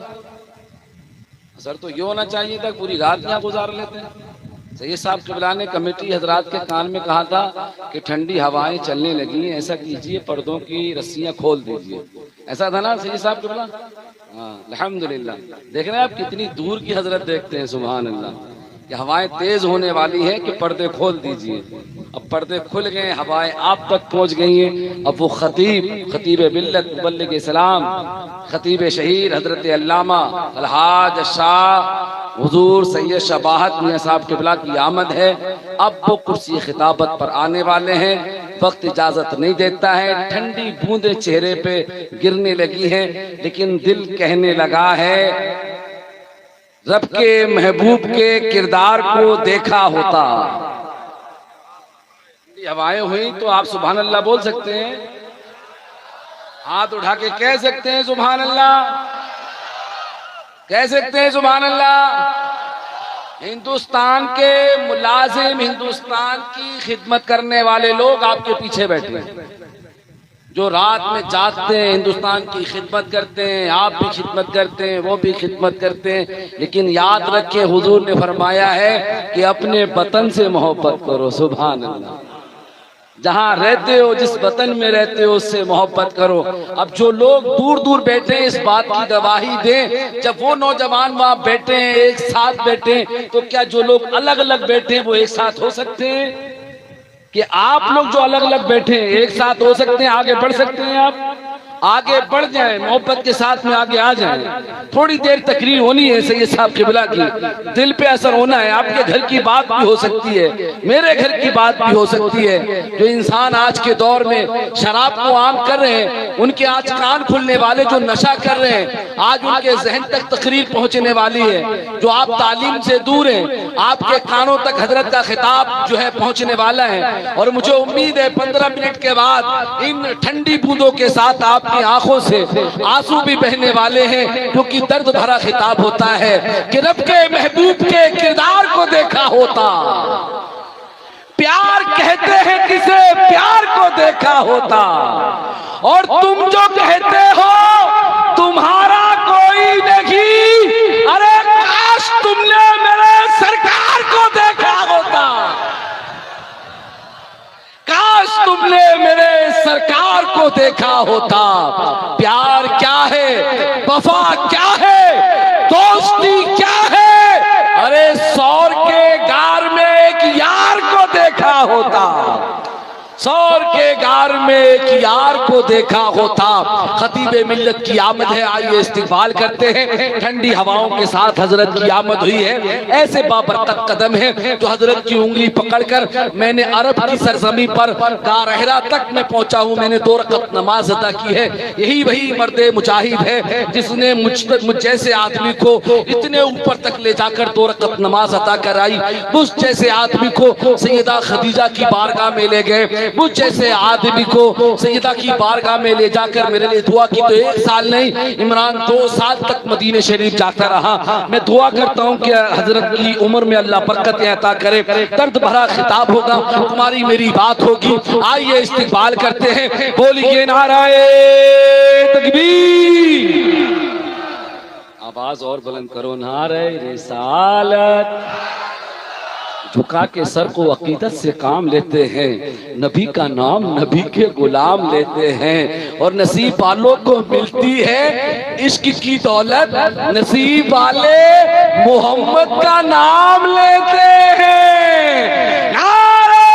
[SPEAKER 3] असर तो ये होना चाहिए था पूरी रात यहाँ गुजार लेते हैं। सैयद साहब क़िबला ने कमेटी हजरात के कान में कहा था कि ठंडी हवाएं चलने लगी, ऐसा कीजिए पर्दों की रस्सियां खोल दीजिए, ऐसा था ना सैयद साहब क़िबला? हाँ अल्हम्दुलिल्लाह। देख रहे हैं आप कितनी दूर की हजरत देखते हैं, सुभान अल्लाह। कि हवाएं तेज होने वाली हैं कि पर्दे खोल दीजिए। अब पर्दे खुल गए, हवाएं आप तक पहुंच गई हैं। अब वो खतीब मिल्लत मुबल्लिग इस्लाम, खतीब शहीद हजरत अल्लामा अलहाज शाह हुजूर सैयद शबाहत मियां साहब क़िबला की आमद है। अब वो कुर्सी खिताबत पर आने वाले हैं। वक्त इजाजत नहीं देता है, ठंडी बूंदें चेहरे पे गिरने लगी हैं, लेकिन दिल कहने लगा है रब के महबूब के किरदार को देखा होता। हवाएं हुई तो आप सुभान अल्लाह बोल सकते हैं, हाथ उठा के कह सकते हैं सुभान अल्लाह, कह सकते हैं सुभान अल्लाह। हिंदुस्तान के मुलाजिम, हिंदुस्तान की खिदमत करने वाले लोग आपके पीछे बैठे हैं, जो रात में जागते हैं, हिंदुस्तान की खिदमत करते हैं। आप भी खिदमत करते हैं, वो भी खिदमत करते हैं, लेकिन याद रखें हुजूर ने फरमाया है कि अपने वतन से मोहब्बत करो। सुभान अल्लाह। जहां रहते हो, जिस वतन में रहते हो, उससे मोहब्बत करो। अब जो लोग दूर दूर बैठे हैं, इस बात की गवाही दें, जब वो नौजवान वहां बैठे हैं, एक साथ बैठे हैं, तो क्या जो लोग अलग अलग बैठे हैं वो एक साथ हो सकते हैं? कि आप लोग जो अलग अलग बैठे हैं एक साथ हो सकते हैं? आगे बढ़ सकते हैं? आप आगे बढ़ जाएं, मोहब्बत के साथ में आगे आ जाएं। थोड़ी देर तकरीर होनी है सैयद साहब क़िबला की, दिल पे असर होना है। आपके घर की बात भी हो सकती है, मेरे घर की बात भी हो सकती है। जो इंसान आज के दौर में शराब को आम कर रहे हैं, उनके आज कान खुलने वाले, जो नशा कर रहे हैं, आज उनके जहन तक तकरीर पहुंचने वाली है। जो आप तालीम से दूर हैं, आपके कानों तक हजरत का खिताब जो है पहुंचने वाला है। और मुझे उम्मीद है 15 मिनट के बाद इन ठंडी बूंदों के साथ आपकी आंखों से आंसू भी बहने वाले हैं, क्योंकि दर्द भरा खिताब होता है कि रब के महबूब के किरदार को देखा होता। प्यार कहते हैं किसे, प्यार को देखा होता। और तुम जो कहते हो तुम्हारा कोई नहीं, अरे काश तुमने मेरे सरकार को देखा होता, काश तुमने मेरे सरकार को देखा होता। प्यार क्या है, वफा क्या है, दोस्ती क्या है, अरे सौर के गार में एक यार को देखा होता, सौर के गार में एक यार को देखा होता। खतीब मिल्लत की आमद है, आइए इस्तिकबाल करते हैं। ठंडी हवाओं के साथ हजरत की आमद हुई है। ऐसे बाबरकत कदम है जो हजरत की उंगली पकड़कर मैंने अरब की सरजमी पर गारहरा तक मैं पहुंचा हूं। मैंने 2 रकत नमाज अदा की है। यही वही मर्दे मुजाहिद है जिसने मुझ जैसे आदमी को इतने ऊपर तक ले जाकर 2 रकत नमाज अदा कराई। उस जैसे आदमी को सैयदा खदीजा की बारगाह में ले गए, मुझ जैसे आदमी को सैयदा की बारगाह में ले जाकर मेरे लिए दुआ की। तो 1 साल नहीं, इमरान 2 साल तक मदीने शरीफ जाता रहा। मैं दुआ करता हूँ कि हजरत की उम्र में अल्लाह बरकत अता करे। दर्द भरा खिताब होगा, तुम्हारी मेरी बात होगी। आइए इस्तिकबाल करते हैं, बोलिए नाराए तकबीर। आवाज और बुलंद करो, नारे रिसालत। झुका के सर को अकीदत से काम लेते हैं, नबी का नाम नबी के गुलाम लेते हैं। और नसीब वालों को मिलती है इश्क की दौलत, नसीब वाले मोहम्मद का नाम लेते हैं। नारे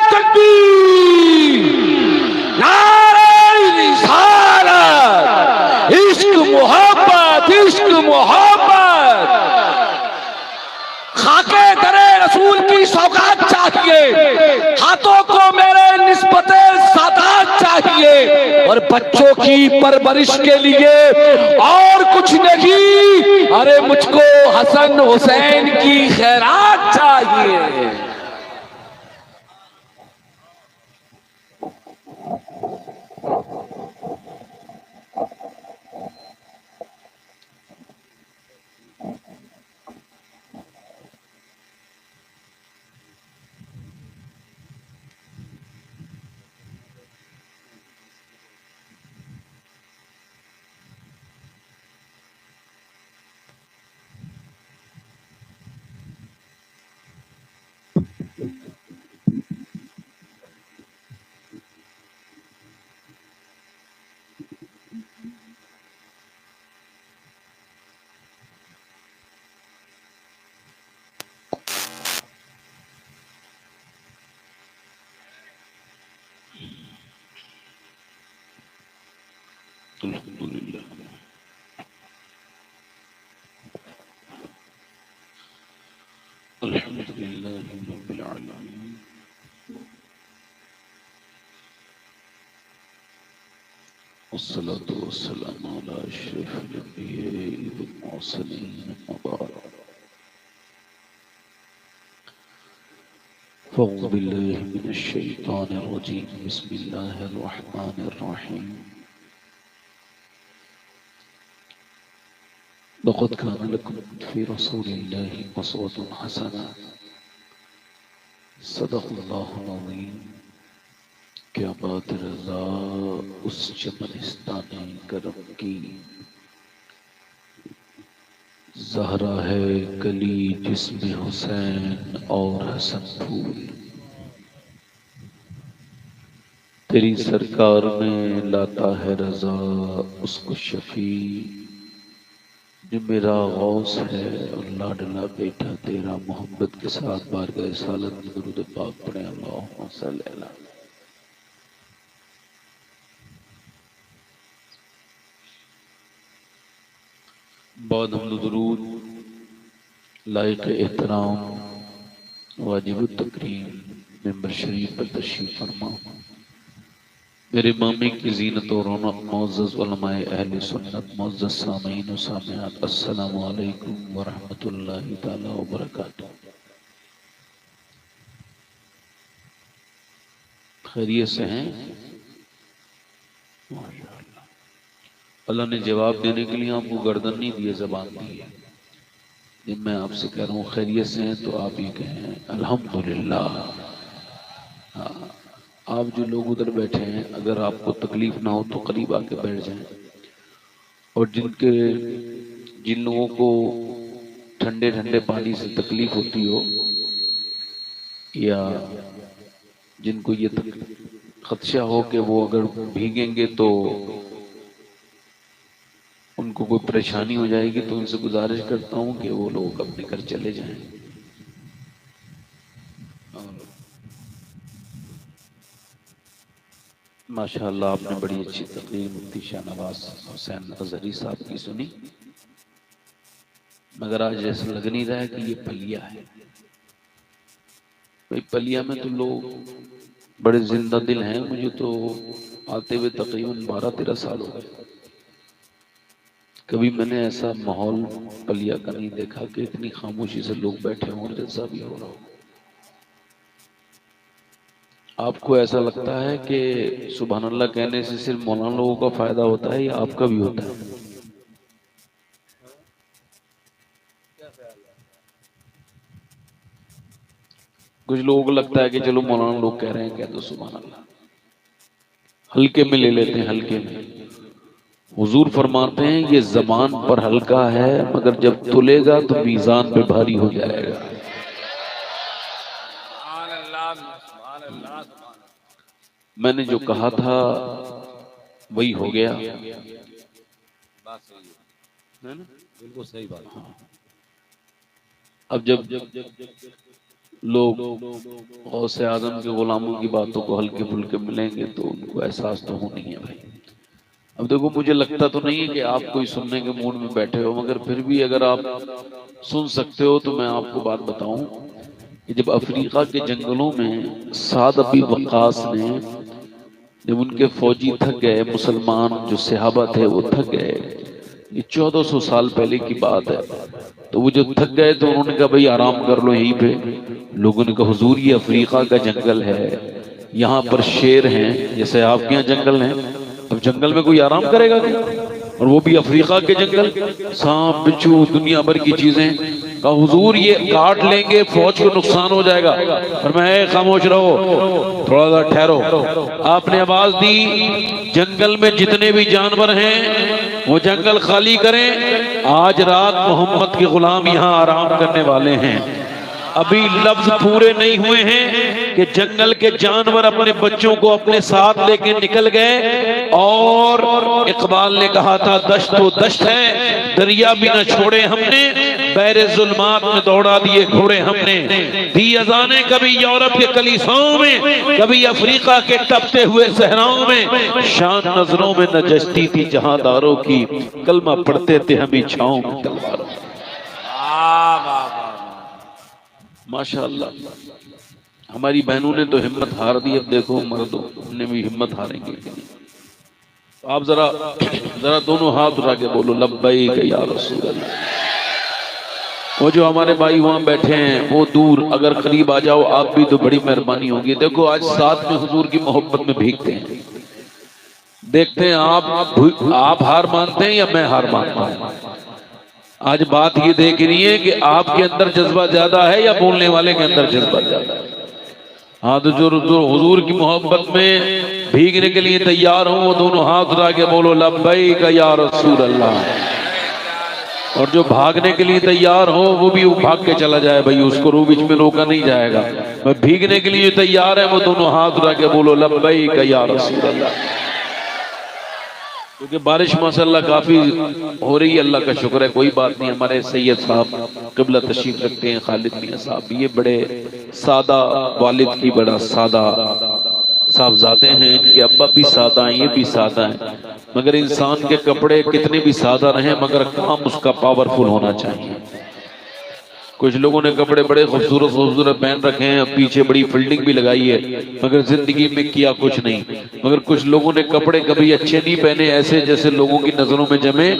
[SPEAKER 3] तकबीर, नारे रिसालत। इश्क मोहब्बत, इश्क मोहब्बत। खाके दरे रसूल की सौगात चाहिए, हाथों को मेरे निस्बते सादात चाहिए। और बच्चों की परवरिश के लिए और कुछ नहीं, अरे मुझको हसन हुसैन की खैरात चाहिए।
[SPEAKER 4] अल्हम्दुलिल्लाह अल्हम्दुलिल्लाहि रब्बिल आलमीन वस्सलातु वस्सलामु अला अशरफिल अंबिया'i वल मुरसलीन अम्मा बाद फ़अऊज़ु बिल्लाहि मिनश शैतानिर रजीम बिस्मिल्लाहिर रहमानिर रहीम लक़द कान लकुम फ़ी रसूलिल्लाहि उसवतुन हसना सदक़ल्लाहुल अज़ीम। क्या बात रज़ा उस चमनिस्ताने करम की, ज़हरा है कली जिसमें हुसैन और हसन फूल। तेरी सरकार में लाता है रज़ा उसको शफी, जो मेरा गौस है और लाडला बेटा तेरा। मोहब्बत के साथ बारगाह सालत में दुरूद पाक पढ़े। अल्लाहुम्मा सल्ली अला। बाद हम दुरूद लायक एहतराम वाजिब तकरीम मेंबर शरीफ पर तशरीफ फरमा। मेरे मामी की जीनत और रौनक मुअज़्ज़ज़ उलमाए अहले सुन्नत, मुअज़्ज़ज़ सामीईन व सामिआत, अस्सलामु अलैकुम व रहमतुल्लाहि तआला व बरकातुहू। खैरियत से हैं? माशाअल्लाह। अल्लाह ने जवाब देने के लिए आपको गर्दन नहीं दी है, ज़बान दी है। जब मैं आपसे कह रहा हूँ खैरियत से हैं तो आप ये कहें अल्हम्दुलिल्लाह। हाँ, आप जो लोग उधर बैठे हैं, अगर आपको तकलीफ ना हो तो करीब आके बैठ जाएं। और जिन लोगों को ठंडे ठंडे पानी से तकलीफ होती हो या जिनको ये खदशा हो कि वो अगर भीगेंगे तो उनको कोई परेशानी हो जाएगी, तो उनसे गुजारिश करता हूँ कि वो लोग अपने घर चले जाएं। माशाअल्लाह आपने बड़ी अच्छी तकरीर मुफ्ती शाहनवाज हुसैन अज़हरी साहब की सुनी, मगर आज ऐसा लग नहीं रहा है कि ये पलिया है। भाई पलिया में तो लोग बड़े जिंदा दिल हैं। मुझे तो आते हुए तकरीबन 12-13 साल हो गए। कभी मैंने ऐसा माहौल पलिया का नहीं देखा कि इतनी खामोशी से लोग बैठे हों और जैसा भी हो रहा हो। आपको ऐसा लगता है कि सुभान अल्लाह कहने से सिर्फ मौलाना लोगों का फायदा होता है या आपका भी होता है? कुछ लोगों को लगता है कि चलो मौलाना लोग कह रहे हैं, कह दो सुभान अल्लाह, हल्के में ले लेते हैं, हल्के में। हुजूर फरमाते हैं ये ज़बान पर हल्का है, मगर जब तुलेगा तो मीज़ान पे भारी हो जाएगा। मैंने जो कहा था वही हो गया।
[SPEAKER 3] बात सही है ना? बिल्कुल सही बात।
[SPEAKER 4] अब जब लोग गौसे आज़म के गुलामों की बातों को हल्के फुल्के मिलेंगे तो उनको एहसास तो होनी है भाई। अब देखो, मुझे लगता तो नहीं है कि आप कोई सुनने के मूड में बैठे हो, मगर फिर भी अगर आप सुन सकते हो तो मैं आपको बात बताऊं कि जब अफ्रीका के जंगलों में साद अबी वक्कास ने, जब उनके फौजी थक गए, मुसलमान जो सहाबा थे वो थक गए, ये 1400 साल पहले की बात है, तो वो जब थक गए तो उन्होंने कहा भाई आराम कर लो यहीं पे। लोगों ने कहा हुजूर ये अफ्रीका का जंगल है, यहाँ पर शेर हैं जैसे आपके यहाँ जंगल हैं, अब जंगल में कोई आराम करेगा क्या? और वो भी अफ्रीका के जंगल, सांप बिच्छू दुनिया भर की चीजें। कहा हुजूर ये काट लेंगे, फौज को नुकसान हो जाएगा। और मैं खामोश रहो, थोड़ा सा ठहरो। आपने आवाज दी जंगल में जितने भी जानवर हैं वो जंगल खाली करें, आज रात मोहम्मद के गुलाम यहाँ आराम करने वाले हैं। अभी लफ्ज पूरे नहीं हुए हैं कि जंगल के जानवर अपने बच्चों को अपने साथ लेके निकल गए। और इकबाल ने कहा था दश्त तो दश्त है, दरिया भी न छोड़े हमने, बैरे जुल्मात में दौड़ा दिए घोड़े हमने। दी अजाने कभी यूरोप के कलीसाओं में, कभी अफ्रीका के तपते हुए सहराओं में। शान नजरों में न जचती थी जहांदारों की, कलमा पढ़ते थे हम छाओं में तलवारों। माशाअल्लाह हमारी बहनों ने तो हिम्मत हार दी। अब देखो मर्दों ने भी हिम्मत हारेंगे कि नहीं। तो आप जरा जरा दोनों हाथ उठा के बोलो लब्बैक या रसूल अल्लाह। वो जो हमारे भाई वहां बैठे हैं वो दूर, अगर करीब आ जाओ आप भी तो बड़ी मेहरबानी होगी। देखो आज साथ में हुजूर की मोहब्बत में भीगते हैं। देखते हैं आप हार मानते हैं या मैं हार मानता हूं। आज बात ये देख रही है कि आपके अंदर जज्बा ज्यादा है या बोलने वाले के अंदर जज्बा ज्यादा है। हाँ तो जो हुजूर की मोहब्बत में भीगने के लिए तैयार हो वो दोनों हाथ उठा के बोलो लब्बैक या रसूल अल्लाह। और जो भागने के लिए तैयार हो वो भी भाग के चला जाए भाई, उसको रू बीच में रोका नहीं जाएगा। मैं भीगने के लिए तैयार है वो दोनों हाथ उठा के बोलो लब्बैक या रसूल अल्लाह। क्योंकि बारिश माशाअल्लाह काफी हो रही है, अल्लाह का शुक्र है। कोई बात नहीं, हमारे सैयद साहब क़िबला तशरीफ रखते हैं खालिद मियां साहब, ये बड़े सादा वालिद की बड़ा सादा साहबजादे हैं। इनके अब्बा भी सादा हैं, ये भी सादा हैं। मगर इंसान के कपड़े कितने भी सादा रहे मगर काम उसका पावरफुल होना चाहिए। कुछ लोगों ने कपड़े बड़े खूबसूरत खूबसूरत पहन रखे हैं, पीछे बड़ी फिल्डिंग भी लगाई है, मगर जिंदगी में किया कुछ नहीं। मगर कुछ लोगों ने कपड़े कभी अच्छे नहीं पहने, ऐसे जैसे लोगों की नजरों में जमे,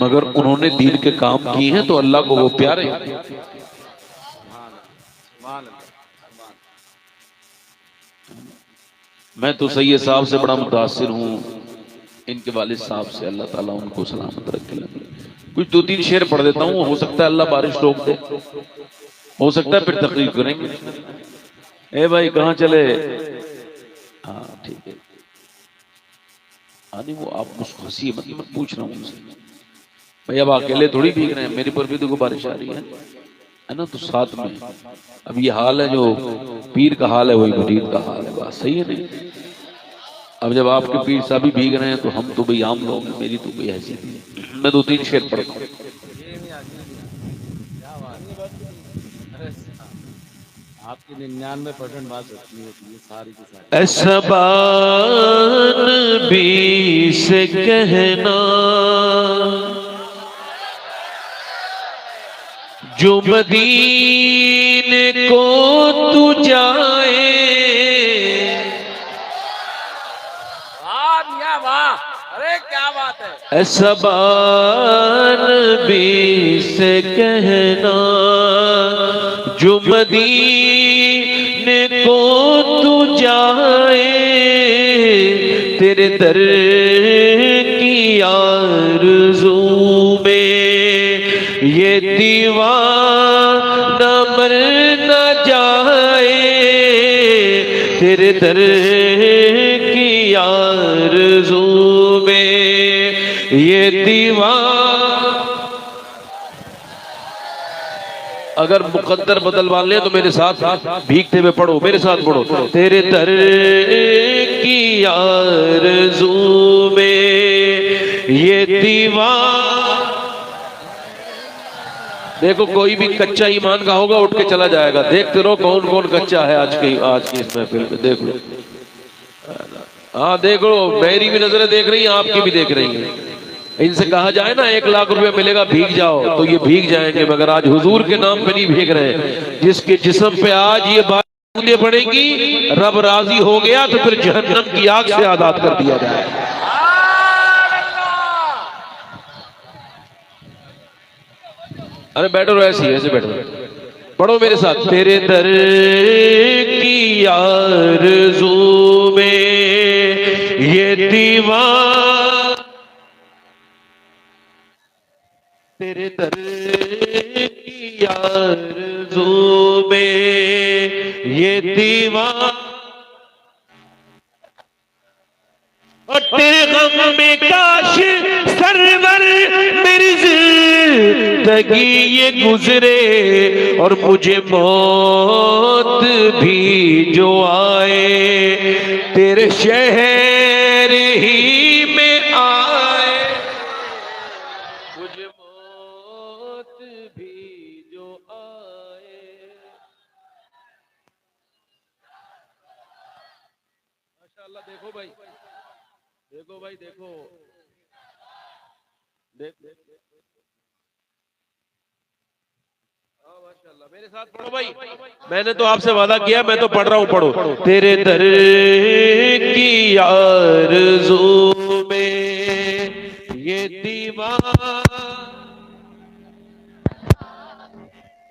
[SPEAKER 4] मगर उन्होंने दीन के काम किए हैं तो अल्लाह को वो प्यारे। मैं तो सैयद साहब से बड़ा मुतासिर हूँ, इनके वालिद साहब से, अल्लाह ताला उनको सलामत रखे। कुछ 2-3 शेर पढ़ देता हूँ, हो सकता है अल्लाह बारिश रोक दे, हो सकता है फिर तकरीर करेंगे। ए भाई कहाँ चले? हाँ ठीक है। नहीं वो आप मुझको हंसी मत पूछ रहा हूँ उनसे भाई, अब अकेले थोड़ी भीग रहे हैं, मेरे पर भी तो बारिश आ रही है ना। तो साथ में अब ये हाल है, जो पीर का हाल है वही मुरीद का हाल है। बात सही है नहीं? अब जब आपके पीर साहब भी भीग रहे हैं तो हम तो भाई आम लोग हैं, मेरी तो कोई हैसियत नहीं। मैं 2-3 शेर पढ़ता हूँ।
[SPEAKER 3] आपकी 99% बात सच्ची होती है, सारी की सारी।
[SPEAKER 4] असबान भी से कहना जो मदीने को तू जाए,
[SPEAKER 3] अरे क्या बात है।
[SPEAKER 4] असबान भी से कहना जो मदीने को तू जाए, तेरे दर की आरज़ू में ये दीवाना मर न जाए, तेरे दर की आरज़ू ये दीवार। अगर मुकद्दर बदलवा ले तो मेरे साथ भीगते हुए पढ़ो, मेरे साथ पढ़ो। तेरे दर की आरज़ू में ये दीवार। देखो कोई भी कच्चा ईमान का होगा उठ के चला जाएगा। देखते रहो कौन कौन कच्चा है आज की इस महफिल में। देख लो, हाँ देख लो, मेरी भी नजरें देख रही हैं, आपकी भी देख रही हैं। इनसे कहा जाए ना 1 लाख रुपया मिलेगा भीग जाओ, तो ये भीग जाएंगे, मगर आज हुजूर के नाम पे नहीं भीग रहे। जिसके जिस्म पे आज ये बातें पड़ेंगी, रब राजी हो गया तो फिर जहन्नम की आग से आजाद कर दिया जाए। अरे बैठो, ऐसे बैठो, पढ़ो मेरे साथ। तेरे दर की आरज़ू में ये दीवार, तेरे दर की आरज़ू में ये दीवार, और तेरे गम में काश सरवर मिर्ज़ जिंदगी ये गुजरे और मुझे मौत भी जो आए तेरे शहर ही में आए, मुझे मौत भी जो आए। माशाअल्लाह, देखो भाई, देखो भाई, देखो माशाअल्लाह। मेरे साथ पढ़ो भाई, मैंने तो आपसे वादा किया, मैं तो पढ़ रहा हूँ, पढ़ो। तेरे दर की आरज़ू में ये दीवार,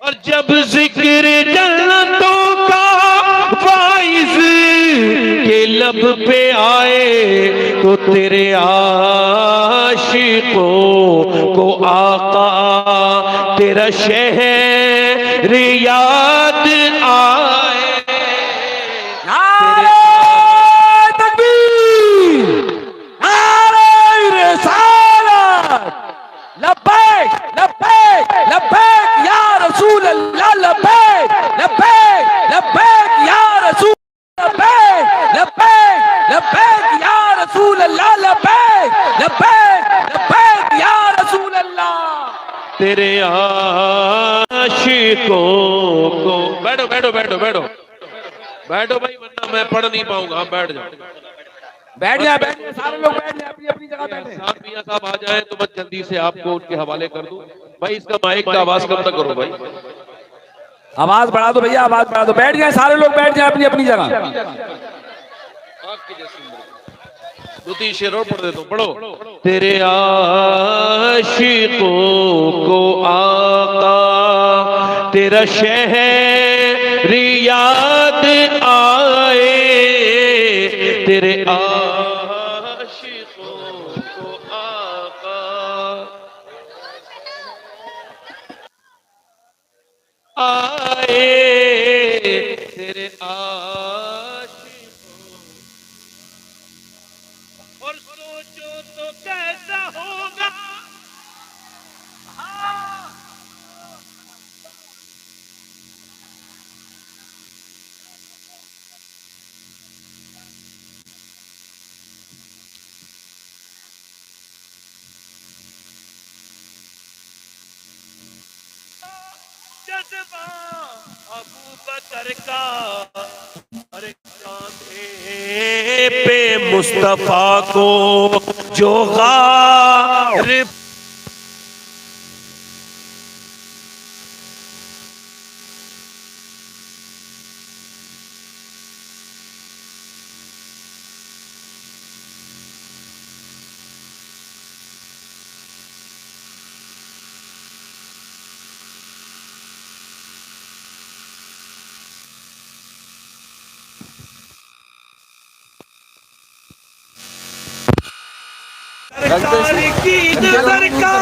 [SPEAKER 4] और जब जिक्र जन्नतों का वाइज के लब पे आए तो तेरे आशिकों को आका तेरा शहर याद आए।
[SPEAKER 2] नारे तकबीर, नारे रिसालत, लब्बैक लब्बैक लब्बैक या रसूल अल्लाह, लब्बैक लब्बैक लब्बैक या रसूल, लब्बैक लब्बैक लब्बैक या रसूल अल्लाह, लब्बैक लब्बैक लब्बैक या रसूल अल्लाह।
[SPEAKER 4] तेरे आशिकों को, बैठो बैठो बैठो बैठो बैठो भाई, वरना मैं पढ़ नहीं पाऊंगा। आप बैठ जाओ,
[SPEAKER 2] बैठ जाए, बैठ जाए, सारे लोग बैठ जाए, अपनी अपनी जगह बैठे।
[SPEAKER 4] मियां साहब आ जाए तो मैं जल्दी से आपको उनके हवाले कर दूं। भाई इसका माइक का आवाज कम तक करो भाई,
[SPEAKER 2] आवाज बढ़ा दो भैया, आवाज बढ़ा दो। बैठ जाए, सारे लोग बैठ जाए अपनी अपनी जगह।
[SPEAKER 4] दूसरी शेर और पढ़ देता हूं, पढ़ो। तेरे आशिकों को आका तेरा शहर याद आए, तेरे आशिकों को आका आए, तेरे और सोचो तो कैसा होगा। जज्बा अबू बकर का, अरे कांधे पे मुस्तफा को जो गारिब, सरकार की नजर का